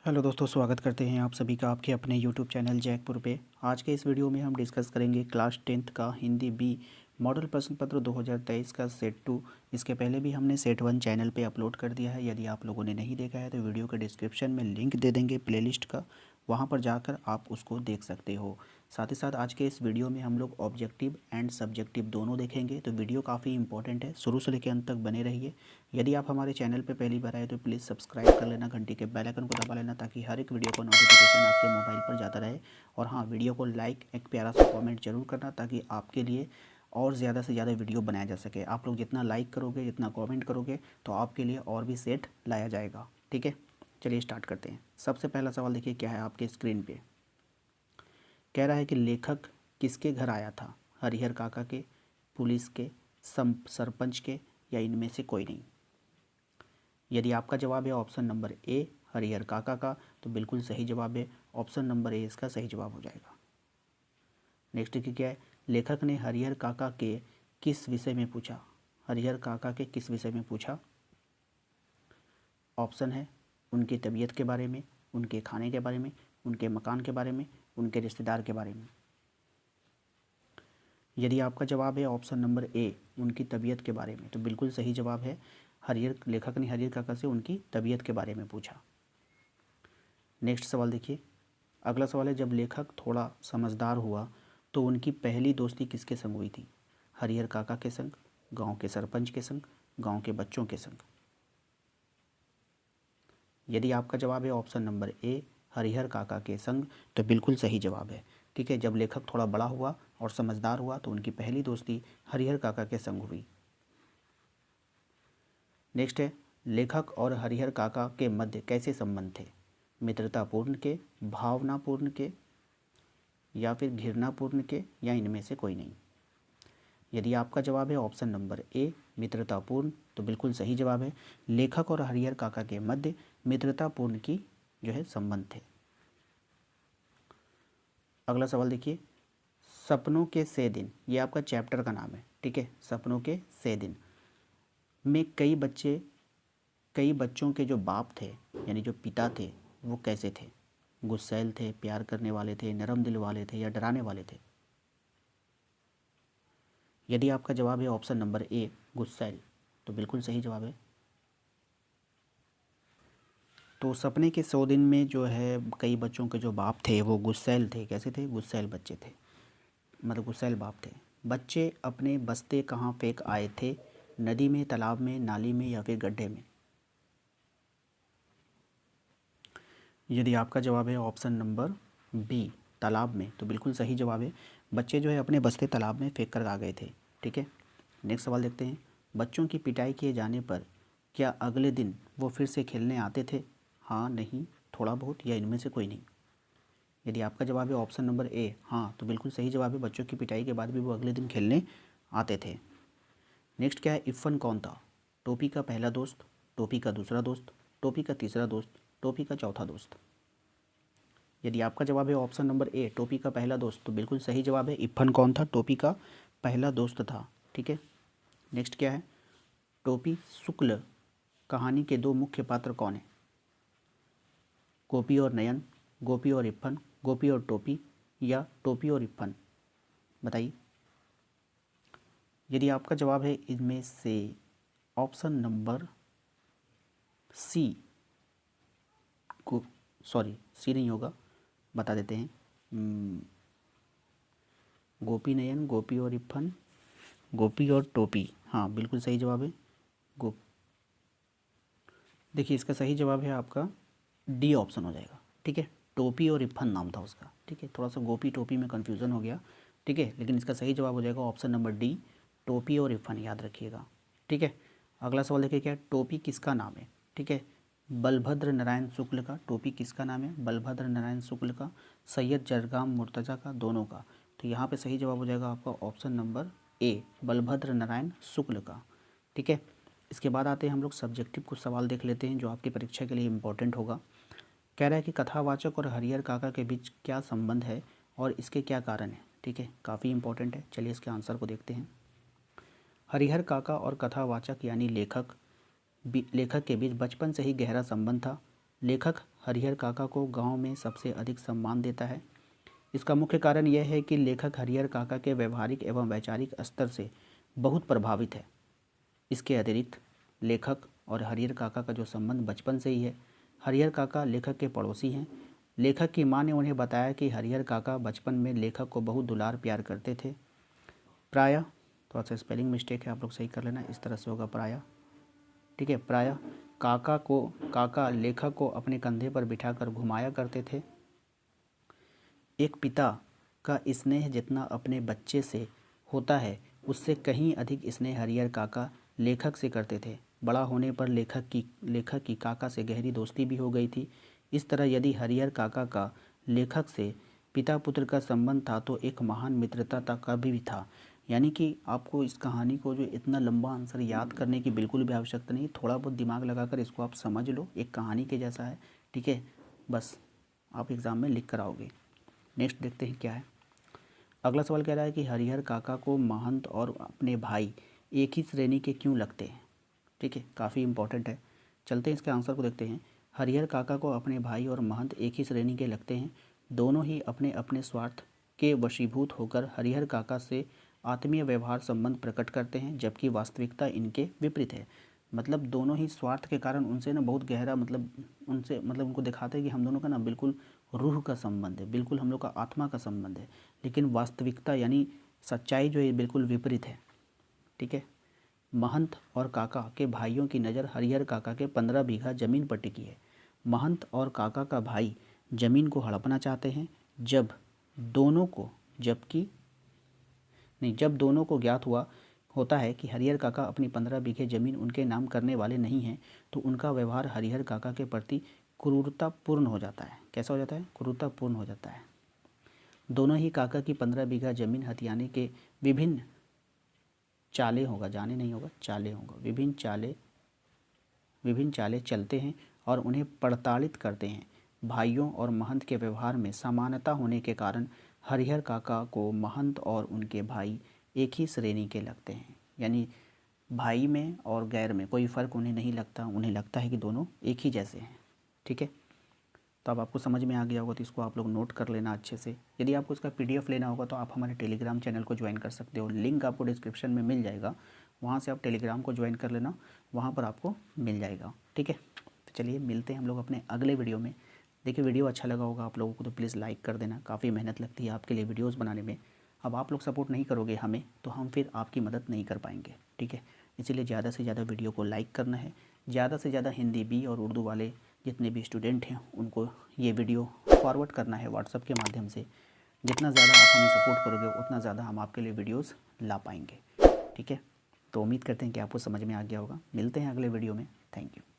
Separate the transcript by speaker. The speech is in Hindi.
Speaker 1: हेलो दोस्तों, स्वागत करते हैं आप सभी का आपके अपने यूट्यूब चैनल जैकपुर पे। आज के इस वीडियो में हम डिस्कस करेंगे क्लास 10th का हिंदी बी मॉडल प्रश्न पत्र 2023 का सेट 2। इसके पहले भी हमने सेट 1 चैनल पे अपलोड कर दिया है। यदि आप लोगों ने नहीं देखा है तो वीडियो के डिस्क्रिप्शन में लिंक दे देंगे प्लेलिस्ट का, वहाँ पर जाकर आप उसको देख सकते हो। साथ ही साथ आज के इस वीडियो में हम लोग ऑब्जेक्टिव एंड सब्जेक्टिव दोनों देखेंगे, तो वीडियो काफ़ी इंपॉर्टेंट है, शुरू से लेकर अंत तक बने रहिए। यदि आप हमारे चैनल पर पहली बार आए तो प्लीज़ सब्सक्राइब कर लेना, घंटी के बेल आइकन को दबा लेना ताकि हर एक वीडियो का नोटिफिकेशन आपके मोबाइल पर जाता रहे। और हाँ, वीडियो को लाइक, एक प्यारा सा कमेंट जरूर करना ताकि आपके लिए और ज़्यादा से ज़्यादा वीडियो बनाया जा सके। आप लोग जितना लाइक करोगे, जितना कमेंट करोगे, तो आपके लिए और भी सेट लाया जाएगा। ठीक है, चलिए स्टार्ट करते हैं। सबसे पहला सवाल देखिए क्या है आपके स्क्रीन पे। कह रहा है कि लेखक किसके घर आया था? हरिहर काका के, पुलिस के, सरपंच के, या इनमें से कोई नहीं। यदि आपका जवाब है ऑप्शन नंबर ए हरिहर काका का, तो बिल्कुल सही जवाब है, ऑप्शन नंबर ए इसका सही जवाब हो जाएगा। नेक्स्ट की क्या है? लेखक ने हरिहर काका के किस विषय में पूछा? हरिहर काका के किस विषय में पूछा? ऑप्शन है उनकी तबीयत के बारे में, उनके खाने के बारे में, उनके मकान के बारे में, उनके रिश्तेदार के बारे में। यदि आपका जवाब है ऑप्शन नंबर ए उनकी तबीयत के बारे में, तो बिल्कुल सही जवाब है। लेखक ने हरिहर काका से उनकी तबीयत के बारे में पूछा। नेक्स्ट सवाल देखिए, अगला सवाल है, जब लेखक थोड़ा समझदार हुआ तो उनकी पहली दोस्ती किसके संग हुई थी? हरिहर काका के संग, गांव के सरपंच के संग, गांव के बच्चों के संग। यदि आपका जवाब है ऑप्शन नंबर ए हरिहर काका के संग, तो बिल्कुल सही जवाब है। ठीक है, जब लेखक थोड़ा बड़ा हुआ और समझदार हुआ तो उनकी पहली दोस्ती हरिहर काका के संग हुई। नेक्स्ट है, लेखक और हरिहर काका के मध्य कैसे संबंध थे? मित्रतापूर्ण के, भावनापूर्ण के, या फिर घृणापूर्ण के, या इनमें से कोई नहीं। यदि आपका जवाब है ऑप्शन नंबर ए मित्रतापूर्ण, तो बिल्कुल सही जवाब है। लेखक और हरिहर काका के मध्य मित्रतापूर्ण की जो है संबंध थे। अगला सवाल देखिए, सपनों के से दिन, ये आपका चैप्टर का नाम है। ठीक है, सपनों के से दिन में कई बच्चों के जो बाप थे यानी जो पिता थे वो कैसे थे? गुस्सैल थे, प्यार करने वाले थे, नरम दिल वाले थे, या डराने वाले थे? यदि आपका जवाब है ऑप्शन नंबर ए गुस्सैल, तो बिल्कुल सही जवाब है। तो सपने के 100 दिन में जो है कई बच्चों के जो बाप थे वो गुस्सैल थे। कैसे थे? गुस्सैल बच्चे थे, मतलब गुस्सैल बाप थे। बच्चे अपने बस्ते कहाँ फेंक आए थे? नदी में, तालाब में, नाली में, या फिर गड्ढे में? यदि आपका जवाब है ऑप्शन नंबर बी तालाब में, तो बिल्कुल सही जवाब है। बच्चे जो है अपने बस्ते तालाब में फेंक कर आ गए थे। ठीक है, नेक्स्ट सवाल देखते हैं, बच्चों की पिटाई किए जाने पर क्या अगले दिन वो फिर से खेलने आते थे? हाँ, नहीं, थोड़ा बहुत, या इनमें से कोई नहीं। यदि आपका जवाब है ऑप्शन नंबर ए हाँ, तो बिल्कुल सही जवाब है। बच्चों की पिटाई के बाद भी वो अगले दिन खेलने आते थे। नेक्स्ट क्या है? इफ़न कौन था? टोपी का पहला दोस्त, टोपी का दूसरा दोस्त, टोपी का तीसरा दोस्त, टोपी का चौथा दोस्त। यदि आपका जवाब है ऑप्शन नंबर ए टोपी का पहला दोस्त, तो बिल्कुल सही जवाब है। इफ़न कौन था? टोपी का पहला दोस्त था। ठीक है, नेक्स्ट क्या है? टोपी शुक्ल कहानी के दो मुख्य पात्र कौन है? गोपी और नयन, गोपी और इफ़न, गोपी और टोपी, या टोपी और इफ़न? बताइए। यदि आपका जवाब है इनमें से ऑप्शन नंबर सी को, सॉरी सी नहीं होगा, बता देते हैं। गोपी नयन, गोपी और इफ़न, गोपी और टोपी, हाँ बिल्कुल सही जवाब है। गो देखिए, इसका सही जवाब है आपका डी ऑप्शन हो जाएगा। ठीक है, टोपी और इफ़न नाम था उसका। ठीक है, थोड़ा सा गोपी टोपी में कन्फ्यूज़न हो गया। ठीक है, लेकिन इसका सही जवाब हो जाएगा ऑप्शन नंबर डी टोपी और इफ़न, याद रखिएगा। ठीक है, अगला सवाल देखिए क्या है? टोपी किसका नाम है? ठीक है, बलभद्र नारायण शुक्ल का। टोपी किसका नाम है? बलभद्र नारायण शुक्ल का, सैयद जरगाम मुर्तज़ा का, दोनों का। तो यहाँ पे सही जवाब हो जाएगा आपका option number A Balbhadra Narayan Shukla का। ठीक है, इसके बाद आते हैं हम लोग सब्जेक्टिव कुछ सवाल देख लेते हैं जो आपकी परीक्षा के लिए इम्पोर्टेंट होगा। कह रहा है कि कथावाचक और हरिहर काका के बीच क्या संबंध है और इसके क्या कारण है? ठीक है, काफ़ी इंपॉर्टेंट है। चलिए इसके आंसर को देखते हैं। हरिहर काका और कथावाचक यानी लेखक के बीच बचपन से ही गहरा संबंध था। लेखक हरिहर काका को गांव में सबसे अधिक सम्मान देता है। इसका मुख्य कारण यह है कि लेखक हरिहर काका के व्यवहारिक एवं वैचारिक स्तर से बहुत प्रभावित है। इसके अतिरिक्त लेखक और हरिहर काका का जो संबंध बचपन से ही है। हरिहर काका लेखक के पड़ोसी हैं। लेखक की मां ने उन्हें बताया कि हरिहर काका बचपन में लेखक को बहुत दुलार प्यार करते थे। प्रायः, थोड़ा सा स्पेलिंग मिस्टेक है, आप लोग सही कर लेना, इस तरह से होगा प्रायः, ठीक है। प्रायः काका लेखक को अपने कंधे पर बिठाकर घुमाया करते थे। एक पिता का स्नेह जितना अपने बच्चे से होता है उससे कहीं अधिक स्नेह हरिहर काका लेखक से करते थे। बड़ा होने पर लेखक की काका से गहरी दोस्ती भी हो गई थी। इस तरह यदि हरिहर काका का लेखक से पिता पुत्र का संबंध था तो एक महान मित्रता का भी था। यानी कि आपको इस कहानी को जो इतना लंबा आंसर याद करने की बिल्कुल भी आवश्यकता नहीं, थोड़ा बहुत दिमाग लगाकर इसको आप समझ लो, एक कहानी के जैसा है, ठीक है। बस आप एग्ज़ाम में लिख कर आओगे। नेक्स्ट देखते हैं क्या है। अगला सवाल कह रहा है कि हरिहर काका को महंत और अपने भाई एक ही श्रेणी के क्यों लगते हैं, ठीक है, काफ़ी इंपॉर्टेंट है। चलते हैं इसके आंसर को देखते हैं। हरिहर काका को अपने भाई और महंत एक ही श्रेणी के लगते हैं। दोनों ही अपने अपने स्वार्थ के वशीभूत होकर हरिहर काका से आत्मीय व्यवहार संबंध प्रकट करते हैं, जबकि वास्तविकता इनके विपरीत है। मतलब दोनों ही स्वार्थ के कारण उनसे ना बहुत गहरा उनको दिखाते हैं कि हम दोनों का ना बिल्कुल रूह का संबंध है, बिल्कुल हम लोग का आत्मा का संबंध है। लेकिन वास्तविकता यानी सच्चाई जो है बिल्कुल विपरीत है, ठीक है। महंत और काका के भाइयों की नज़र हरिहर काका के 15 बीघा ज़मीन पर टिकी है। महंत और काका का भाई ज़मीन को हड़पना चाहते हैं। जब दोनों को ज्ञात होता है कि हरिहर काका अपनी 15 बीघे ज़मीन उनके नाम करने वाले नहीं हैं, तो उनका व्यवहार हरिहर काका के प्रति क्रूरतापूर्ण हो जाता है। कैसा हो जाता है? क्रूरतापूर्ण हो जाता है। दोनों ही काका की 15 बीघा ज़मीन हथियाने के विभिन्न चालें विभिन्न चालें चलते हैं और उन्हें प्रताड़ित करते हैं। भाइयों और महंत के व्यवहार में समानता होने के कारण हरिहर काका को महंत और उनके भाई एक ही श्रेणी के लगते हैं। यानी भाई में और गैर में कोई फ़र्क उन्हें नहीं लगता, उन्हें लगता है कि दोनों एक ही जैसे हैं, ठीक है। तो अब आपको समझ में आ गया होगा, तो इसको आप लोग नोट कर लेना अच्छे से। यदि आपको इसका PDF लेना होगा तो आप हमारे टेलीग्राम चैनल को ज्वाइन कर सकते हो। लिंक आपको डिस्क्रिप्शन में मिल जाएगा, वहाँ से आप टेलीग्राम को ज्वाइन कर लेना, वहाँ पर आपको मिल जाएगा, ठीक है। तो चलिए मिलते हैं हम लोग अपने अगले वीडियो में। देखिए वीडियो अच्छा लगा होगा आप लोगों को तो प्लीज़ लाइक कर देना। काफ़ी मेहनत लगती है आपके लिए वीडियोज़ बनाने में। अब आप लोग सपोर्ट नहीं करोगे हमें तो हम फिर आपकी मदद नहीं कर पाएंगे, ठीक है। इसीलिए ज़्यादा से ज़्यादा वीडियो को लाइक करना है। ज़्यादा से ज़्यादा हिंदी B और उर्दू वाले जितने भी स्टूडेंट हैं उनको ये वीडियो फॉरवर्ड करना है व्हाट्सएप के माध्यम से। जितना ज़्यादा आप हमें सपोर्ट करोगे उतना ज़्यादा हम आपके लिए वीडियोस ला पाएंगे, ठीक है। तो उम्मीद करते हैं कि आपको समझ में आ गया होगा। मिलते हैं अगले वीडियो में। Thank you.